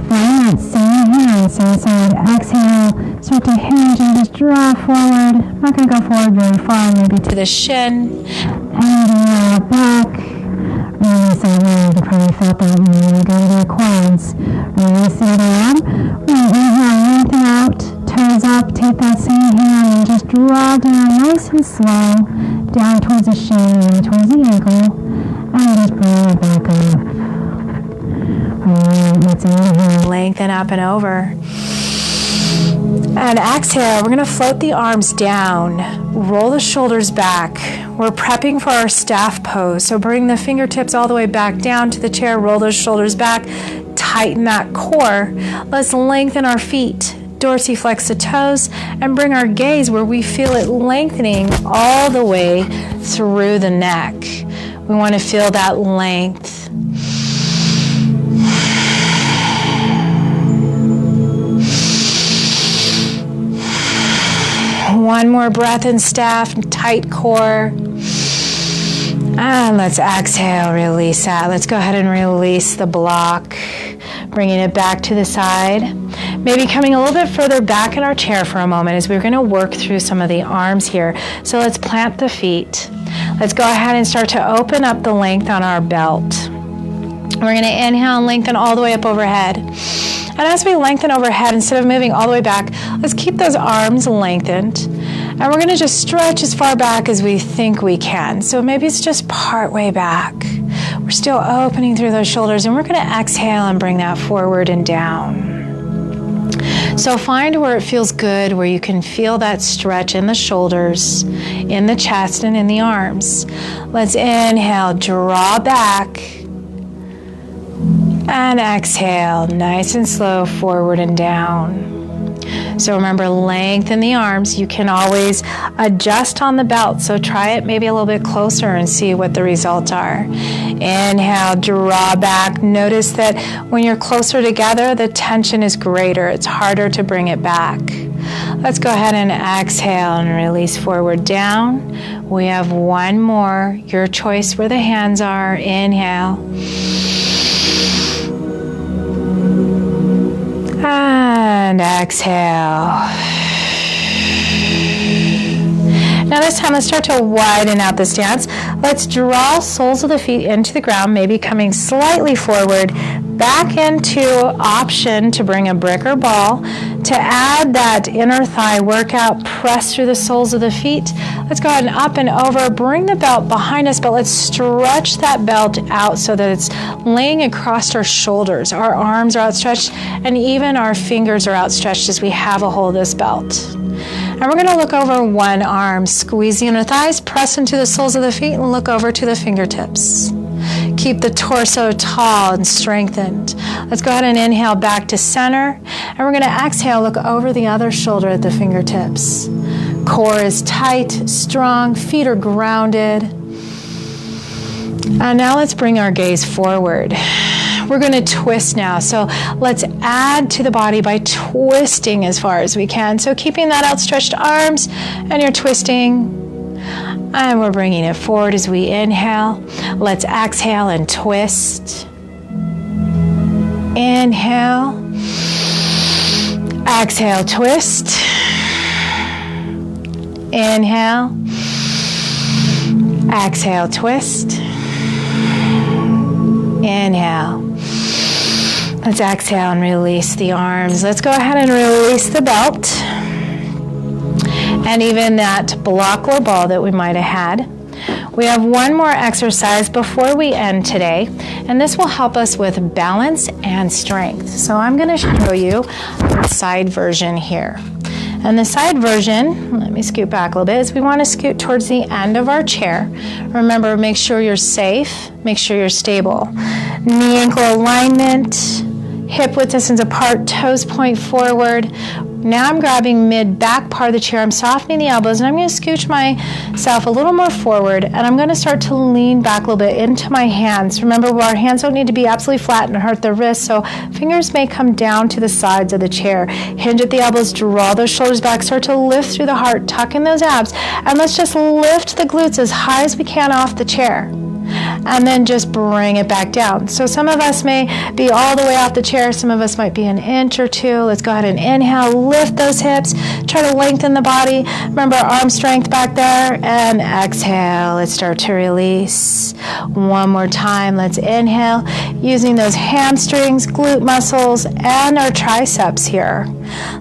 B: Find that same hand, same side. Exhale, start to hinge and just draw forward. Not going to go forward very far, maybe
A: To the shin.
B: And roll back. Release that leg. You probably felt that when you go to the quads. Release the other arm. Inhale, lengthen out. Toes up. Take that same hand and just draw down nice and slow. Down towards the shin, towards the ankle. And just bring it back up. Alright, let's inhale.
A: Lengthen up and over. And exhale, we're going to float the arms down. Roll the shoulders back. We're prepping for our staff pose. So bring the fingertips all the way back down to the chair. Roll those shoulders back. Tighten that core. Let's lengthen our feet. Dorsiflex the toes and bring our gaze where we feel it lengthening all the way through the neck. We want to feel that length. One more breath in staff, tight core. And let's exhale, release that. Let's go ahead and release the block, bringing it back to the side. Maybe coming a little bit further back in our chair for a moment as we're going to work through some of the arms here. So let's plant the feet. Let's go ahead and start to open up the length on our belt. We're going to inhale and lengthen all the way up overhead. And as we lengthen overhead, instead of moving all the way back, let's keep those arms lengthened. And we're going to just stretch as far back as we think we can. So maybe it's just part way back. We're still opening through those shoulders, and we're going to exhale and bring that forward and down. So find where it feels good, where you can feel that stretch in the shoulders, in the chest, and in the arms. Let's inhale, draw back. And exhale, nice and slow, forward and down. So remember, lengthen the arms. You can always adjust on the belt. So try it maybe a little bit closer and see what the results are. Inhale, draw back. Notice that when you're closer together, the tension is greater. It's harder to bring it back. Let's go ahead and exhale and release forward down. We have one more. Your choice where the hands are. Inhale. And exhale. Now this time, let's start to widen out the stance. Let's draw soles of the feet into the ground, maybe coming slightly forward, back into option to bring a brick or ball. To add that inner thigh workout, press through the soles of the feet. Let's go ahead and up and over, bring the belt behind us, but let's stretch that belt out so that it's laying across our shoulders. Our arms are outstretched, and even our fingers are outstretched as we have a hold of this belt. And we're going to look over one arm, squeeze the inner thighs, press into the soles of the feet, and look over to the fingertips. Keep the torso tall and strengthened. Let's go ahead and inhale back to center. And we're going to exhale, look over the other shoulder at the fingertips. Core is tight, strong, feet are grounded. And now let's bring our gaze forward. We're going to twist now. So let's add to the body by twisting as far as we can. So keeping that outstretched arms, and you're twisting. And we're bringing it forward as we inhale. Let's exhale and twist. Inhale. Exhale, twist. Inhale. Exhale, twist. Inhale. Let's exhale and release the arms. Let's go ahead and release the belt. And even that block or ball that we might have had. We have one more exercise before we end today, and this will help us with balance and strength. So I'm going to show you the side version here. And the side version, let me scoot back a little bit, is we want to scoot towards the end of our chair. Remember, make sure you're safe, make sure you're stable. Knee ankle alignment, hip width distance apart, toes point forward. Now I'm grabbing mid back part of the chair. I'm softening the elbows, and I'm going to scooch myself a little more forward, and I'm going to start to lean back a little bit into my hands. Remember, our hands don't need to be absolutely flat and hurt the wrists, so fingers may come down to the sides of the chair. Hinge at the elbows, draw those shoulders back, start to lift through the heart, tuck in those abs, and let's just lift the glutes as high as we can off the chair. And then just bring it back down. So some of us may be all the way off the chair. Some of us might be an inch or two. Let's go ahead and inhale, lift those hips, try to lengthen the body. Remember, arm strength back there. And exhale, let's start to release. One more time, let's inhale, using those hamstrings, glute muscles, and our triceps here.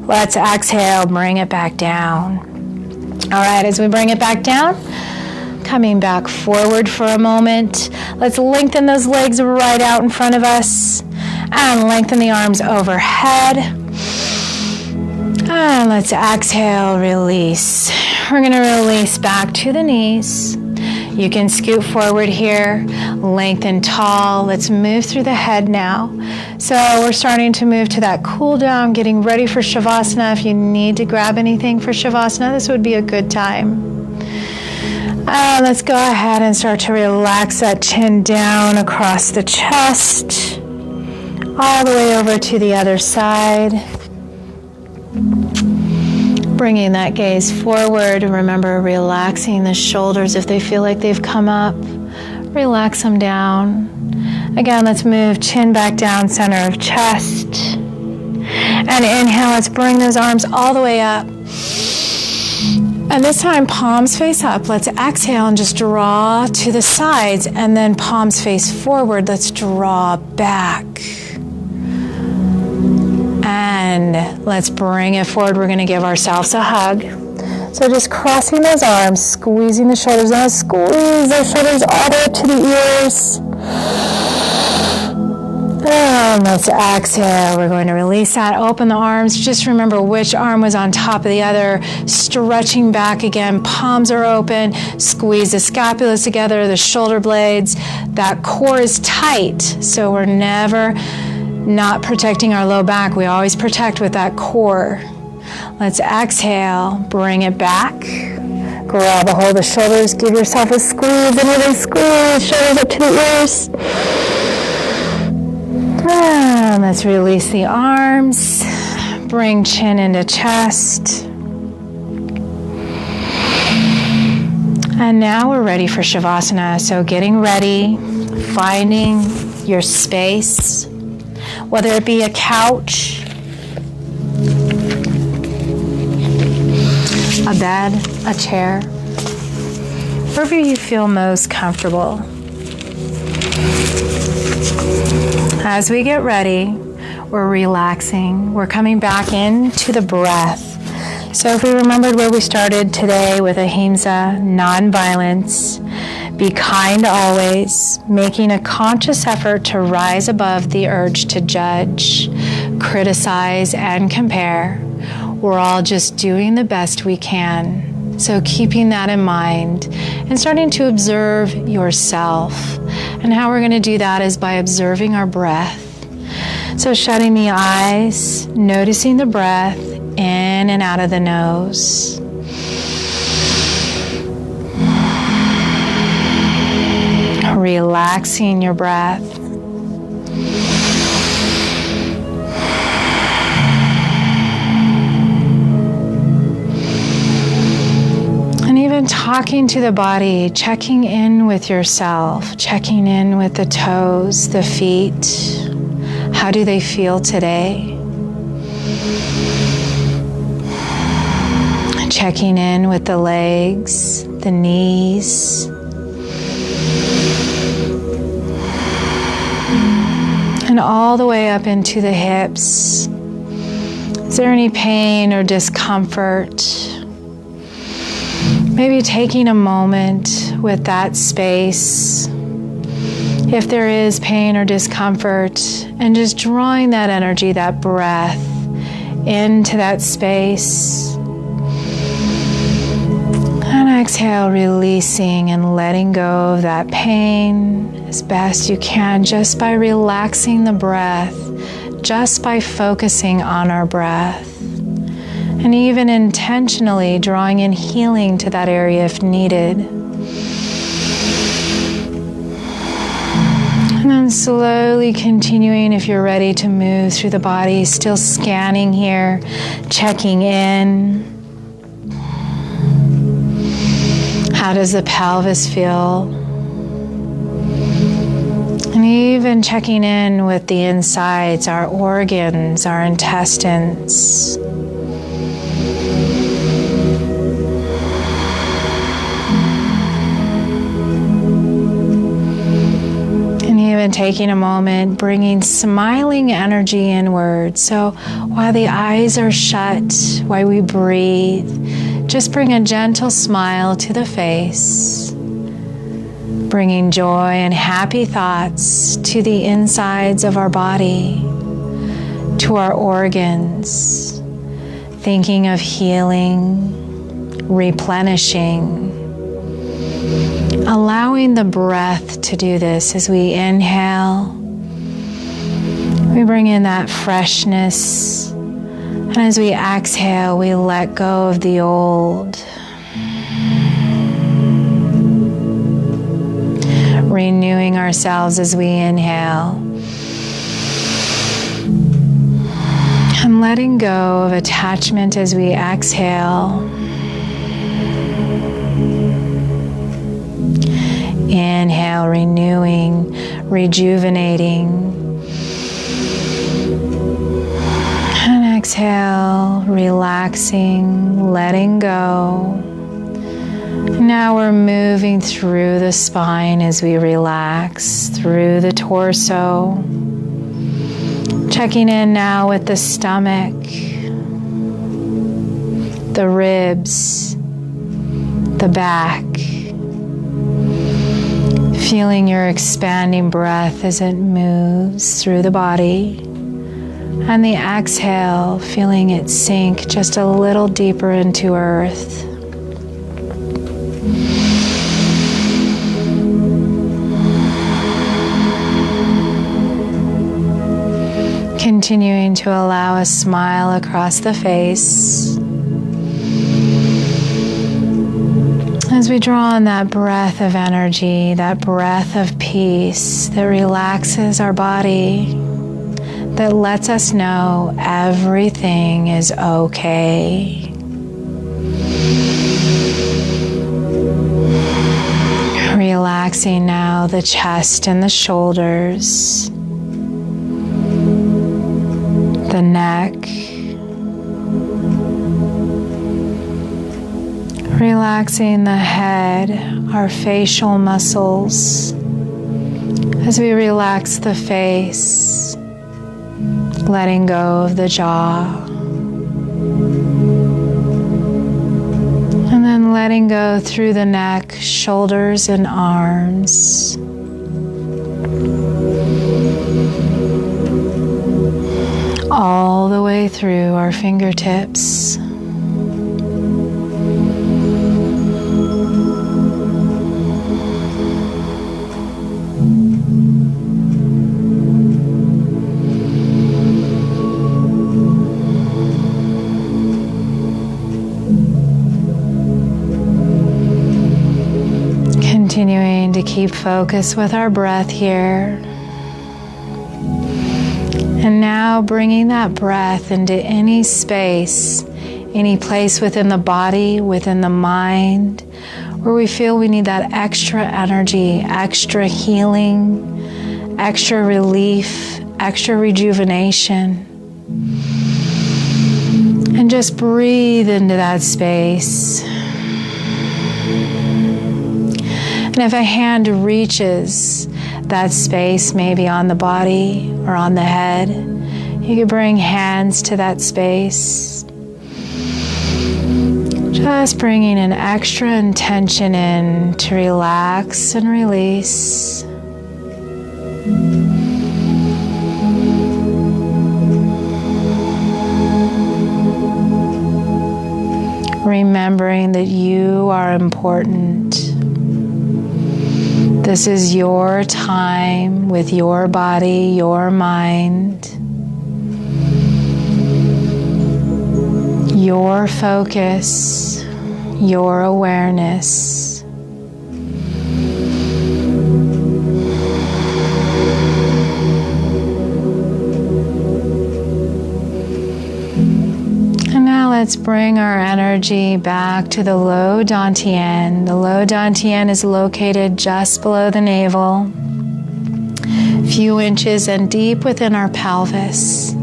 A: Let's exhale, bring it back down. All right, as we bring it back down, coming back forward for a moment. Let's lengthen those legs right out in front of us and lengthen the arms overhead. And let's exhale, release. We're going to release back to the knees. You can scoot forward here, lengthen tall. Let's move through the head now. So we're starting to move to that cool down, getting ready for Shavasana. If you need to grab anything for Shavasana, this would be a good time. Let's go ahead and start to relax that chin down across the chest, all the way over to the other side. Bringing that gaze forward. Remember, relaxing the shoulders if they feel like they've come up. Relax them down. Again, let's move chin back down, center of chest. And inhale, let's bring those arms all the way up. And this time, palms face up. Let's exhale and just draw to the sides, and then palms face forward. Let's draw back. And let's bring it forward. We're going to give ourselves a hug. So just crossing those arms, squeezing the shoulders, and squeeze those shoulders all the way to the ears. And let's exhale. We're going to release that. Open the arms. Just remember which arm was on top of the other. Stretching back again. Palms are open. Squeeze the scapulas together, the shoulder blades. That core is tight, so we're never not protecting our low back. We always protect with that core. Let's exhale. Bring it back. Grab a hold of the shoulders. Give yourself a squeeze. And really squeeze. Shoulders up to the ears. And let's release the arms. Bring chin into chest. And now we're ready for Shavasana. So getting ready, finding your space, whether it be a couch, a bed, a chair, wherever you feel most comfortable. As we get ready, we're relaxing. We're coming back into the breath. So if we remembered where we started today with Ahimsa, nonviolence, be kind always, making a conscious effort to rise above the urge to judge, criticize, and compare. We're all just doing the best we can. So keeping that in mind and starting to observe yourself. And how we're going to do that is by observing our breath. So shutting the eyes, noticing the breath in and out of the nose. Relaxing your breath. even talking to the body, checking in with yourself, checking in with the toes, the feet. How do they feel today? Checking in with the legs, the knees. And all the way up into the hips. Is there any pain or discomfort? Maybe taking a moment with that space, if there is pain or discomfort, and just drawing that energy, that breath, into that space. And exhale, releasing and letting go of that pain as best you can, just by relaxing the breath, just by focusing on our breath. And even intentionally drawing in healing to that area if needed. And then slowly continuing, if you're ready to move through the body, still scanning here, checking in. How does the pelvis feel? And even checking in with the insides, our organs, our intestines. And taking a moment, bringing smiling energy inward. So while the eyes are shut, while we breathe, just bring a gentle smile to the face, bringing joy and happy thoughts to the insides of our body, to our organs, thinking of healing, replenishing, allowing the breath to do this. As we inhale, we bring in that freshness, and as we exhale, we let go of the old, renewing ourselves as we inhale, and letting go of attachment as we exhale. Inhale, renewing, rejuvenating. And exhale, relaxing, letting go. Now we're moving through the spine as we relax, through the torso. Checking in now with the stomach, the ribs, the back. Feeling your expanding breath as it moves through the body. And the exhale, feeling it sink just a little deeper into earth. Continuing to allow a smile across the face. As we draw on that breath of energy, that breath of peace that relaxes our body, that lets us know everything is okay. Relaxing now the chest and the shoulders, the neck. Relaxing the head, our facial muscles, as we relax the face, letting go of the jaw, and then letting go through the neck, shoulders, and arms. All the way through our fingertips. Continuing to keep focus with our breath here. And now bringing that breath into any space, any place within the body, within the mind, where we feel we need that extra energy, extra healing, extra relief, extra rejuvenation. And just breathe into that space. And if a hand reaches that space, maybe on the body or on the head, you could bring hands to that space. Just bringing an extra intention in to relax and release. Remembering that you are important. This is your time with your body, your mind, your focus, your awareness. And now let's bring our energy back to the low dantian. The low dantian is located just below the navel, a few inches and deep within our pelvis.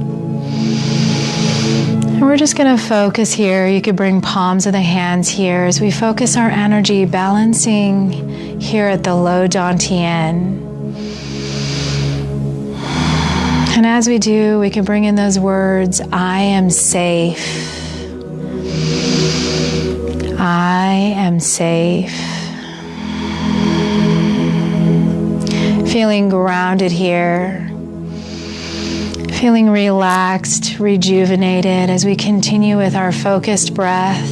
A: And we're just going to focus here. You could bring palms of the hands here as we focus our energy, balancing here at the low dantian. And as we do, we can bring in those words, I am safe. I am safe. Feeling grounded here. Feeling relaxed, rejuvenated as we continue with our focused breath.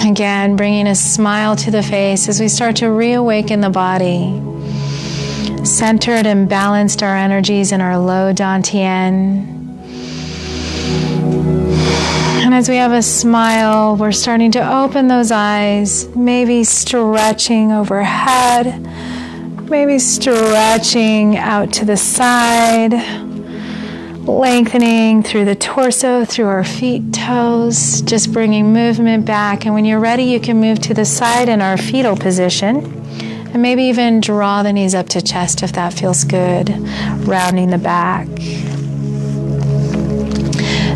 A: Again, bringing a smile to the face as we start to reawaken the body. Centered and balanced our energies in our low dantian. And as we have a smile, we're starting to open those eyes, maybe stretching overhead, maybe stretching out to the side, lengthening through the torso, through our feet, toes, just bringing movement back. And when you're ready, you can move to the side in our fetal position. And maybe even draw the knees up to chest if that feels good, rounding the back.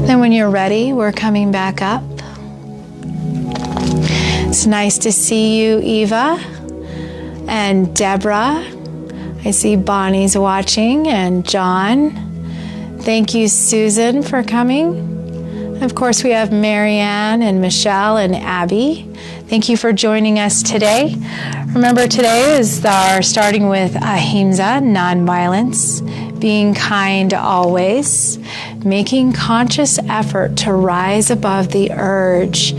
A: Then when you're ready, we're coming back up. It's nice to see you, Eva and Deborah. I see Bonnie's watching, and John. Thank you, Susan, for coming. Of course, we have Marianne and Michelle and Abby. Thank you for joining us today. Remember, today is our starting with Ahimsa, nonviolence, being kind always, making conscious effort to rise above the urge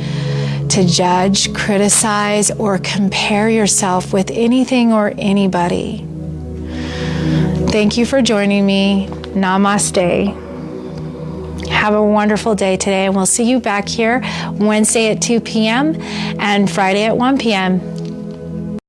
A: to judge, criticize, or compare yourself with anything or anybody. Thank you for joining me. Namaste. Have a wonderful day today, and we'll see you back here Wednesday at 2 p.m. and Friday at 1 p.m.